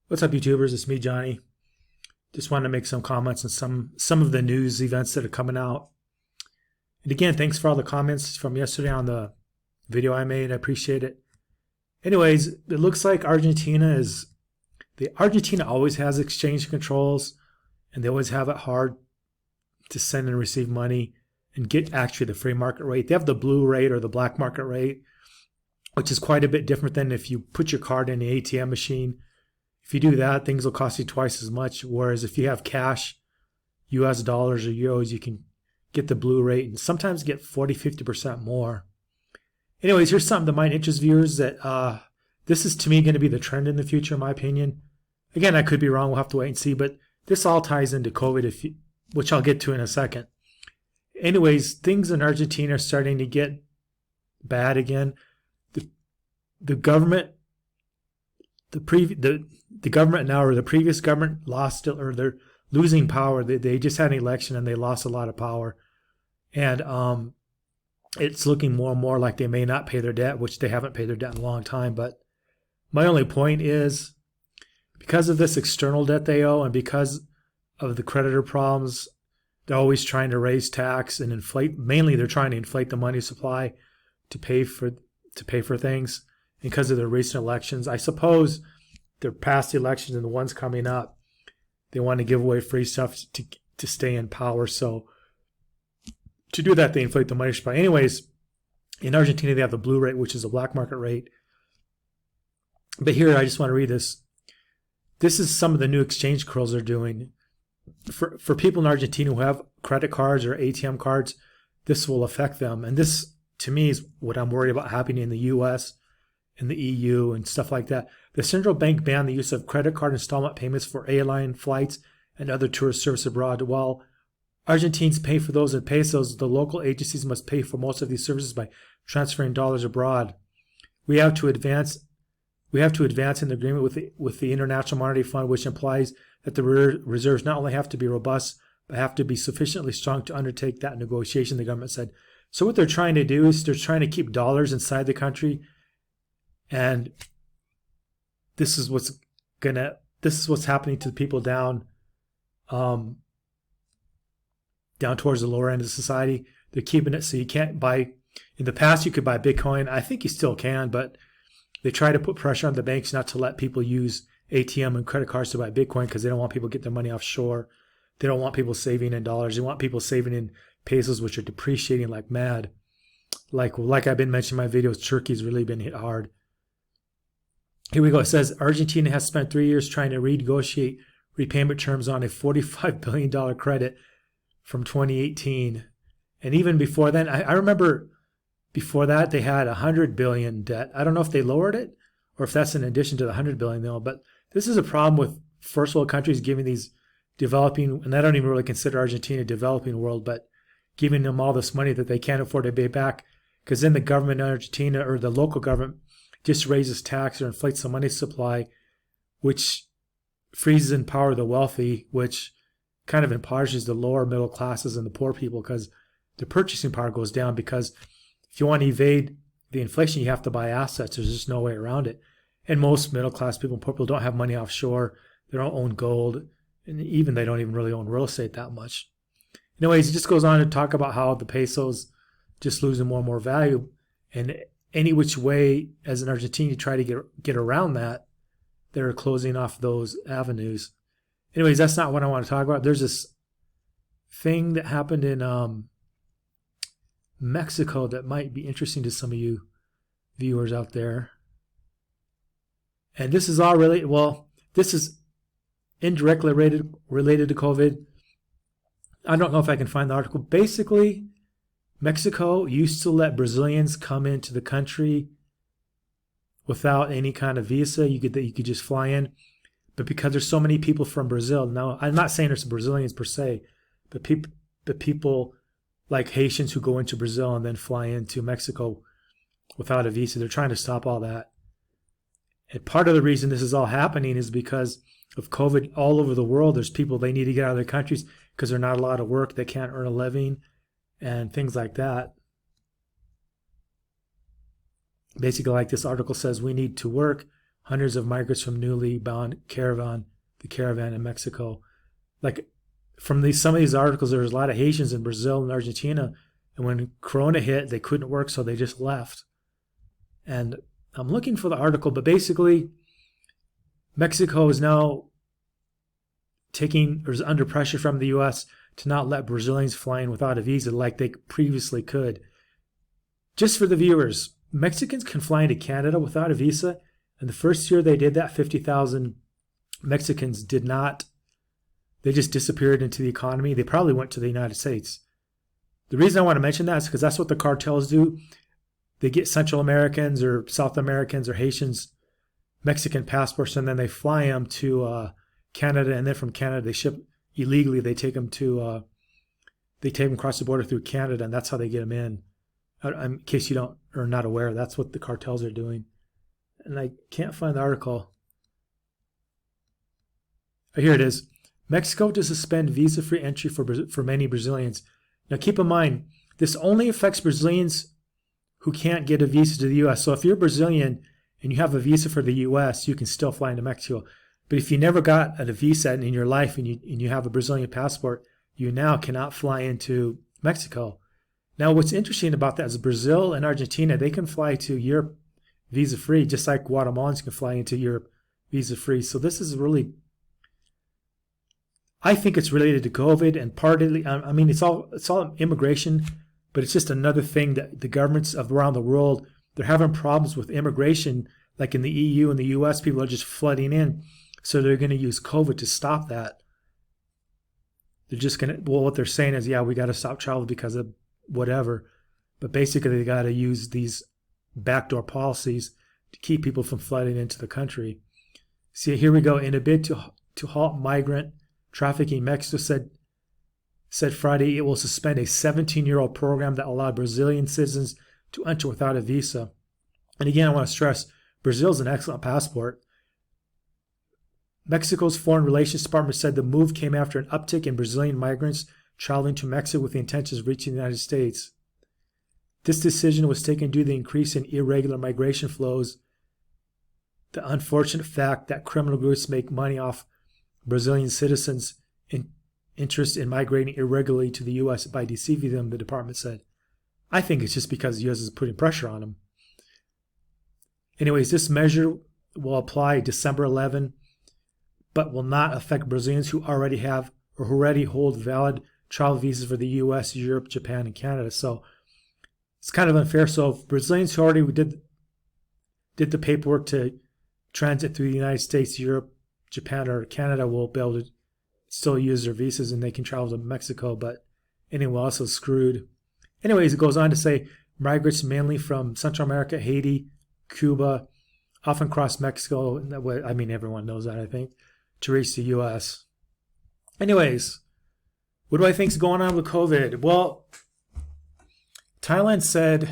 What's up, YouTubers? It's me, Johnny. Just wanted to make some comments on some of the news events that are coming out. And again, thanks for all the comments from yesterday on the video I made. I appreciate it. Anyways, it looks like Argentina always has exchange controls, and they always have it hard to send and receive money and get actually the free market rate. They have the blue rate or the black market rate, which is quite a bit different than if you put your card in the ATM machine. If you do that, things will cost you twice as much. Whereas if you have cash, US dollars or euros, you can get the blue rate and sometimes get 40–50% more. Anyways, here's something that might interest viewers that this is to me going to be the trend in the future, in my opinion. Again, I could be wrong. We'll have to wait and see. But this all ties into COVID, which I'll get to in a second. Anyways, things in Argentina are starting to get bad again. The government, the government now, or the previous government, lost it, or they're losing power. They just had an election and they lost a lot of power, and it's looking more and more like they may not pay their debt, which they haven't paid their debt in a long time. But my only point is, because of this external debt they owe, and because of the creditor problems, they're always trying to raise tax and inflate. Mainly, they're trying to inflate the money supply to pay for things. Because of the recent elections, I suppose their past elections and the ones coming up, they want to give away free stuff to stay in power. So to do that, they inflate the money supply. Anyways, in Argentina, they have the blue rate, which is a black market rate. But here, I just want to read this. This is some of the new exchange curls they're doing. For people in Argentina who have credit cards or ATM cards, this will affect them. And this, to me, is what I'm worried about happening in the U.S., in the EU and stuff like that. The central bank banned the use of credit card installment payments for airline flights and other tourist service abroad. While Argentines pay for those in pesos, the local agencies must pay for most of these services by transferring dollars abroad. We have to advance in the agreement with the International Monetary Fund, which implies that the reserves not only have to be robust, but have to be sufficiently strong to undertake that negotiation, the government said. So what they're trying to do is they're trying to keep dollars inside the country. And this is what's happening to the people down towards the lower end of society. They're keeping it so you can't buy. In the past, you could buy Bitcoin. I think you still can, but they try to put pressure on the banks not to let people use ATM and credit cards to buy Bitcoin because they don't want people to get their money offshore. They don't want people saving in dollars. They want people saving in pesos, which are depreciating like mad. Like I've been mentioning in my videos, Turkey's really been hit hard. Here we go. It says Argentina has spent 3 years trying to renegotiate repayment terms on a $45 billion credit from 2018. And even before then, I remember before that they had $100 billion debt. I don't know if they lowered it or if that's in addition to the $100 billion though. But this is a problem with first world countries giving these developing, and I don't even really consider Argentina a developing world, but giving them all this money that they can't afford to pay back, because then the government in Argentina, or the local government, just raises tax or inflates the money supply, which freezes in power the wealthy, which kind of impoverishes the lower middle classes and the poor people because the purchasing power goes down. Because if you want to evade the inflation, you have to buy assets. There's just no way around it. And most middle class people and poor people don't have money offshore. They don't own gold. And even they don't even really own real estate that much. Anyways, it just goes on to talk about how the peso's just losing more and more value. And any which way, as an Argentine, to try to get around that, they're closing off those avenues. Anyways, that's not what I want to talk about. There's this thing that happened in Mexico that might be interesting to some of you viewers out there. And this is all really, well, this is indirectly related to COVID. I don't know if I can find the article. Basically, Mexico used to let Brazilians come into the country without any kind of visa. You could just fly in. But because there's so many people from Brazil, now I'm not saying there's Brazilians per se, but people like Haitians who go into Brazil and then fly into Mexico without a visa, they're trying to stop all that. And part of the reason this is all happening is because of COVID. All over the world, there's people, they need to get out of their countries because they're not allowed to work, they can't earn a living, and things like that. Basically, like this article says, we need to work hundreds of migrants from newly bound the caravan in Mexico. Like from some of these articles, there was a lot of Haitians in Brazil and Argentina, and when Corona hit, they couldn't work, so they just left. And I'm looking for the article, but basically, Mexico is now is under pressure from the U.S. to not let Brazilians fly in without a visa like they previously could. Just for the viewers, Mexicans can fly into Canada without a visa, and the first year they did that, 50,000 Mexicans did not. They just disappeared into the economy. They probably went to the United States. The reason I want to mention that is because that's what the cartels do. They get Central Americans or South Americans or Haitians Mexican passports, and then they fly them to Canada, and then from Canada they ship illegally. They take them across the border through Canada, and that's how they get them in. In case you are not aware, that's what the cartels are doing. And I can't find the article. Oh, here it is. Mexico to suspend visa-free entry for many Brazilians. Now keep in mind, this only affects Brazilians who can't get a visa to the U.S. So if you're Brazilian and you have a visa for the U.S., you can still fly into Mexico. But if you never got a visa in your life and you have a Brazilian passport, you now cannot fly into Mexico. Now what's interesting about that is Brazil and Argentina, they can fly to Europe visa-free, just like Guatemalans can fly into Europe visa-free. So this is really, I think it's related to COVID and partly, I mean, it's all immigration, but it's just another thing that the governments of around the world, they're having problems with immigration. Like in the EU and the US, people are just flooding in. So they're going to use COVID to stop that. They're just going to, well, what they're saying is, yeah, we got to stop travel because of whatever. But basically, they got to use these backdoor policies to keep people from flooding into the country. See, here we go. In a bid to halt migrant trafficking, Mexico said Friday it will suspend a 17-year-old program that allowed Brazilian citizens to enter without a visa. And again, I want to stress, Brazil is an excellent passport. Mexico's Foreign Relations Department said the move came after an uptick in Brazilian migrants traveling to Mexico with the intention of reaching the United States. This decision was taken due to the increase in irregular migration flows, the unfortunate fact that criminal groups make money off Brazilian citizens' interest in migrating irregularly to the U.S. by deceiving them, the department said. I think it's just because the U.S. is putting pressure on them. Anyways, this measure will apply December 11, but will not affect Brazilians who already have or who already hold valid travel visas for the U.S., Europe, Japan, and Canada. So it's kind of unfair. So if Brazilians who already did the paperwork to transit through the United States, Europe, Japan, or Canada will be able to still use their visas and they can travel to Mexico, but anyone else is screwed. Anyways, it goes on to say migrants mainly from Central America, Haiti, Cuba, often cross Mexico. I mean, everyone knows that, I think, to reach the U.S. Anyways, what do I think is going on with COVID? Well, Thailand said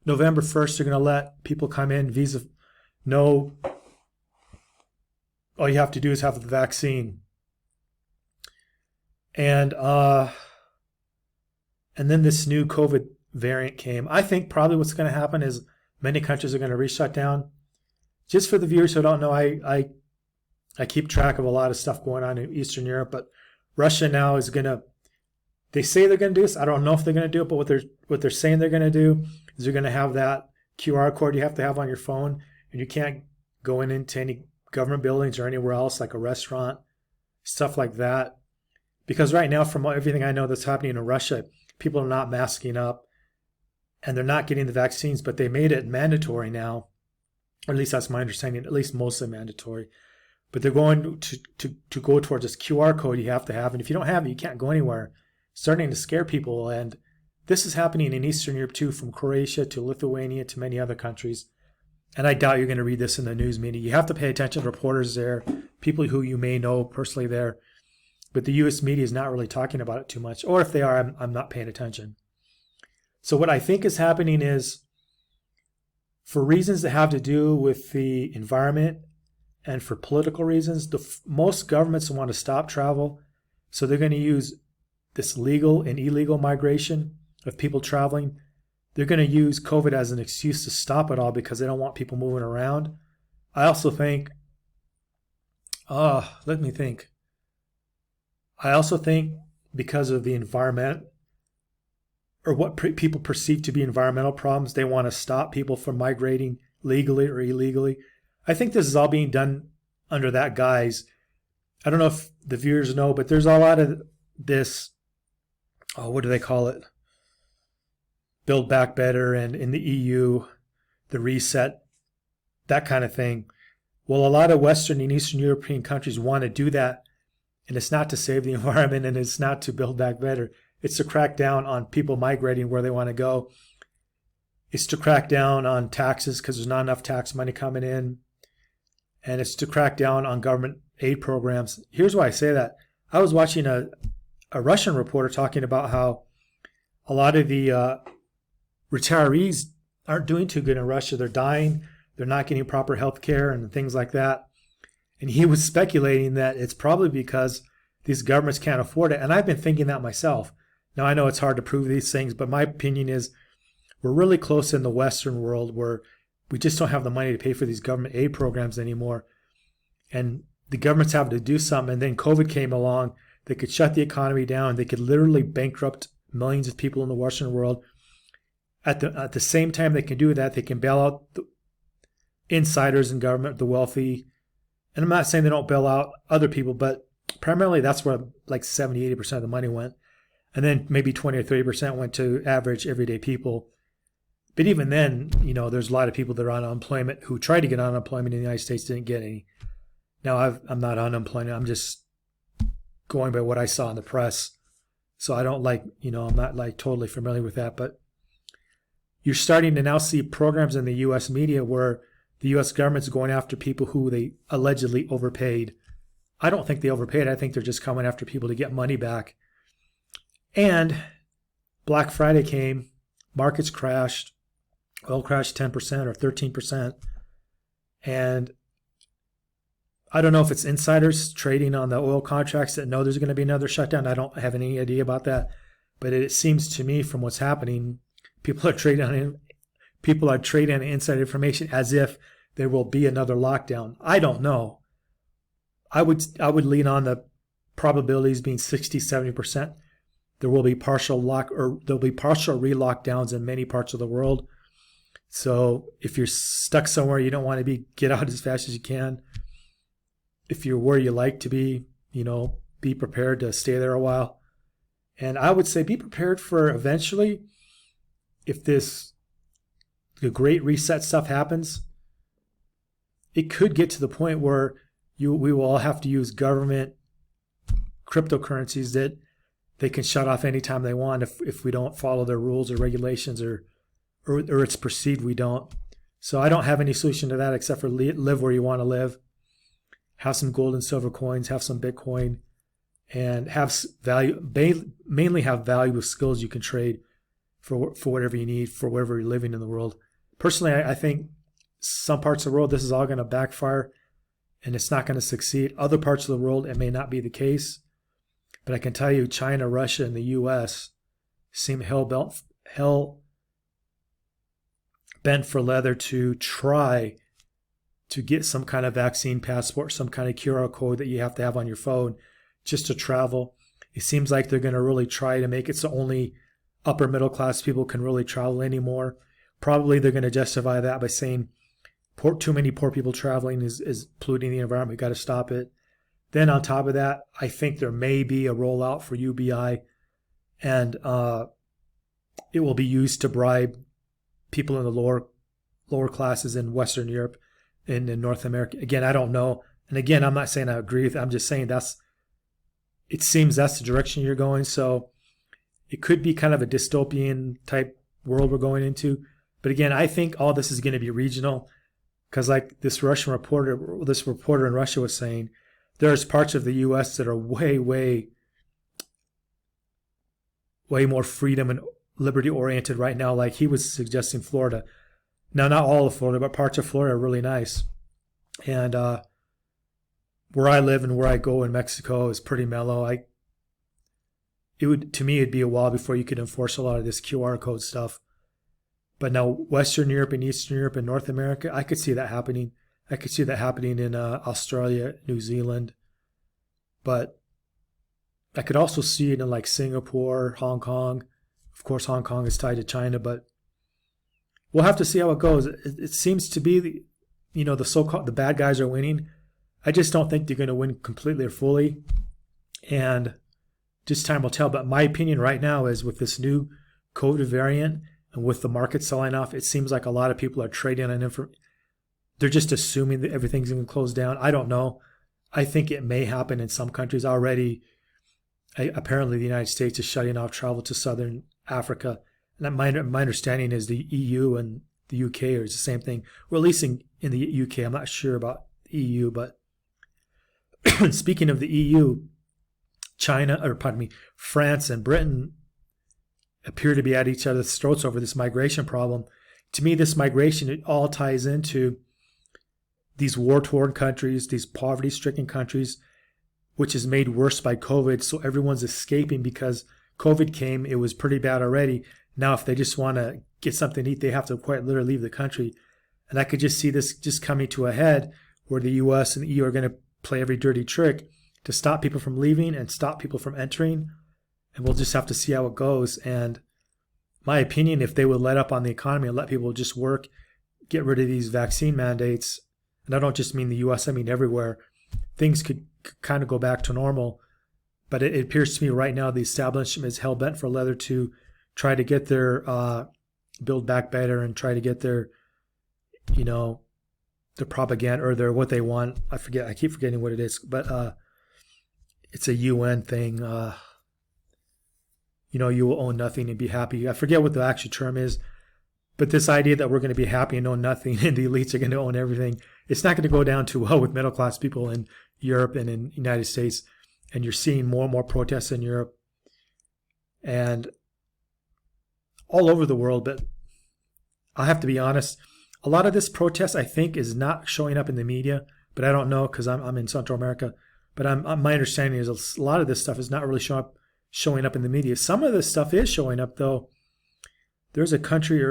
November 1st they're going to let people come in, visa, no, all you have to do is have the vaccine. And then this new COVID variant came. I think probably what's going to happen is many countries are going to re-shut down. Just for the viewers who don't know, I keep track of a lot of stuff going on in Eastern Europe, but Russia now is going to, they say they're going to do this. I don't know if they're going to do it, but what they're saying they're going to do is they're going to have that QR code you have to have on your phone, and you can't go into any government buildings or anywhere else like a restaurant, stuff like that. Because right now, from everything I know that's happening in Russia, people are not masking up and they're not getting the vaccines, but they made it mandatory now. Or at least that's my understanding, at least mostly mandatory. But they're going to go towards this QR code you have to have. And if you don't have it, you can't go anywhere. It's starting to scare people. And this is happening in Eastern Europe too, from Croatia to Lithuania to many other countries. And I doubt you're going to read this in the news media. You have to pay attention to reporters there, people who you may know personally there. But the U.S. media is not really talking about it too much. Or if they are, I'm not paying attention. So what I think is happening is, for reasons that have to do with the environment and for political reasons, most governments want to stop travel. So they're going to use this legal and illegal migration of people traveling. They're going to use COVID as an excuse to stop it all because they don't want people moving around. I also think, let me think. I also think because of the environment or what people perceive to be environmental problems, they want to stop people from migrating legally or illegally. I think this is all being done under that guise. I don't know if the viewers know, but there's a lot of this, what do they call it? Build Back Better, and in the EU, the reset, that kind of thing. Well, a lot of Western and Eastern European countries want to do that, and it's not to save the environment and it's not to build back better. It's to crack down on people migrating where they want to go. It's to crack down on taxes because there's not enough tax money coming in. And it's to crack down on government aid programs. Here's why I say that. I was watching a Russian reporter talking about how a lot of the retirees aren't doing too good in Russia. They're dying. They're not getting proper health care and things like that. And he was speculating that it's probably because these governments can't afford it. And I've been thinking that myself. Now, I know it's hard to prove these things, but my opinion is we're really close in the Western world where we just don't have the money to pay for these government aid programs anymore. And the governments have to do something. And then COVID came along. They could shut the economy down. They could literally bankrupt millions of people in the Western world. At the same time they can do that, they can bail out the insiders in government, the wealthy. And I'm not saying they don't bail out other people, but primarily that's where like 70, 80% of the money went. And then maybe 20 or 30% went to average everyday people. But even then, there's a lot of people that are on unemployment who tried to get on unemployment in the United States, didn't get any. Now, I'm not on unemployment. I'm just going by what I saw in the press. So I don't I'm not like totally familiar with that. But you're starting to now see programs in the U.S. media where the U.S. government's going after people who they allegedly overpaid. I don't think they overpaid. I think they're just coming after people to get money back. And Black Friday came, markets crashed, oil crashed 10% or 13%. And I don't know if it's insiders trading on the oil contracts that know there's going to be another shutdown. I don't have any idea about that. But it seems to me from what's happening, people are trading on inside information as if there will be another lockdown. I don't know. I would lean on the probabilities being 60, 70%. There will be partial re-lockdowns in many parts of the world. So if you're stuck somewhere you don't want to be, get out as fast as you can. If you're where you like to be, be prepared to stay there a while. And I would say be prepared for eventually, if the great reset stuff happens, it could get to the point where we will all have to use government cryptocurrencies that they can shut off anytime they want if we don't follow their rules or regulations or it's perceived we don't. So I don't have any solution to that except for live where you want to live, have some gold and silver coins, have some Bitcoin, and have mainly have valuable skills you can trade for whatever you need for wherever you're living in the world. Personally, I think some parts of the world this is all going to backfire and it's not going to succeed. Other parts of the world it may not be the case. But I can tell you China, Russia, and the U.S. seem hell bent for leather to try to get some kind of vaccine passport, some kind of QR code that you have to have on your phone just to travel. It seems like they're going to really try to make it so only upper middle class people can really travel anymore. Probably they're going to justify that by saying too many poor people traveling is polluting the environment. We've got to stop it. Then on top of that, I think there may be a rollout for UBI, and it will be used to bribe people in the lower classes in Western Europe and in North America. Again, I don't know. And again, I'm not saying I agree with it. I'm just saying it seems that's the direction you're going. So it could be kind of a dystopian type world we're going into. But again, I think all this is going to be regional because like this reporter in Russia was saying, there's parts of the U.S. that are way, way, way more freedom and liberty oriented right now. Like he was suggesting Florida. Now, not all of Florida, but parts of Florida are really nice. And where I live and where I go in Mexico is pretty mellow. To me, it'd be a while before you could enforce a lot of this QR code stuff. But now Western Europe and Eastern Europe and North America, I could see that happening. I could see that happening in Australia, New Zealand, but I could also see it in like Singapore, Hong Kong. Of course, Hong Kong is tied to China, but we'll have to see how it goes. It seems to be, the so-called the bad guys are winning. I just don't think they're going to win completely or fully, and just time will tell. But my opinion right now is with this new COVID variant and with the market selling off, it seems like a lot of people are trading on they're just assuming that everything's going to close down. I don't know. I think it may happen in some countries already. Apparently, the United States is shutting off travel to Southern Africa. And my understanding is the EU and the UK are the same thing. Well, at least in the UK, I'm not sure about the EU. But speaking of the EU, France and Britain appear to be at each other's throats over this migration problem. To me, this migration, it all ties into these war-torn countries, these poverty-stricken countries, which is made worse by COVID. So everyone's escaping because COVID came. It was pretty bad already. Now, if they just want to get something to eat, they have to quite literally leave the country. And I could just see this just coming to a head where the US and the EU are going to play every dirty trick to stop people from leaving and stop people from entering. And we'll just have to see how it goes. And my opinion, if they would let up on the economy and let people just work, get rid of these vaccine mandates, and I don't just mean the US, I mean everywhere, things could kind of go back to normal. But it appears to me right now the establishment is hell-bent for leather to try to get their build back better and try to get their, their propaganda or their what they want. I keep forgetting what it is, but it's a UN thing. You will own nothing and be happy. I forget what the actual term is, but this idea that we're going to be happy and own nothing and the elites are going to own everything, it's not going to go down too well with middle class people in Europe and in the United States. And you're seeing more and more protests in Europe and all over the world. But I have to be honest, a lot of this protest, I think, is not showing up in the media, but I don't know because I'm in Central America. But my understanding is a lot of this stuff is not really showing up in the media. Some of this stuff is showing up, though. There's a country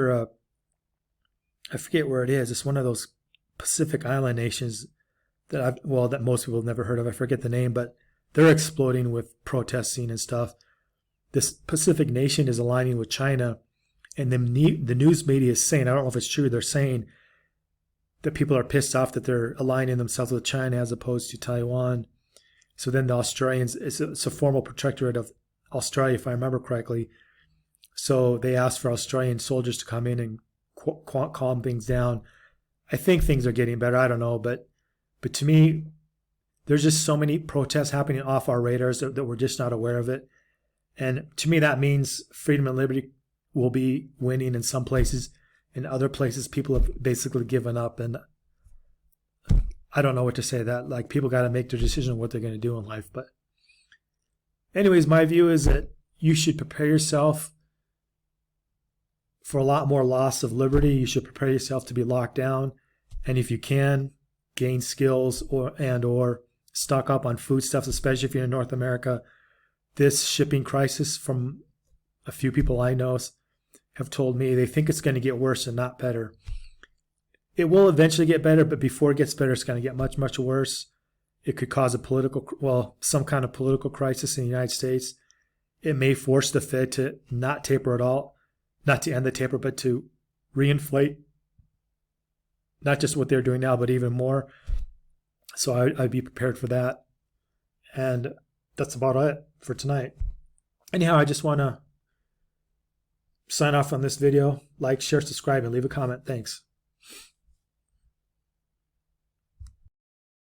I forget where it is. It's one of those Pacific Island nations that most people have never heard of. I forget the name, but they're exploding with protesting and stuff. This Pacific nation is aligning with China, and the news media is saying, I don't know if it's true, they're saying that people are pissed off that they're aligning themselves with China as opposed to Taiwan. So then the Australians, it's a formal protectorate of Australia, if I remember correctly. So they asked for Australian soldiers to come in and calm things down. I think things are getting better. I don't know, but to me, there's just so many protests happening off our radars that we're just not aware of it. And to me, that means freedom and liberty will be winning in some places. In other places, people have basically given up. And I don't know what to say that. Like, people got to make their decision on what they're going to do in life. But anyways, my view is that you should prepare yourself for a lot more loss of liberty. You should prepare yourself to be locked down. And if you can, gain skills or stock up on foodstuffs, especially if you're in North America. This shipping crisis, from a few people I know, have told me they think it's going to get worse and not better. It will eventually get better, but before it gets better, it's going to get much, much worse. It could cause some kind of political crisis in the United States. It may force the Fed to not taper at all, not to end the taper, but to reinflate, not just what they're doing now, but even more. So I'd be prepared for that. And that's about it for tonight. Anyhow, I just want to sign off on this video. Like, share, subscribe, and leave a comment. Thanks.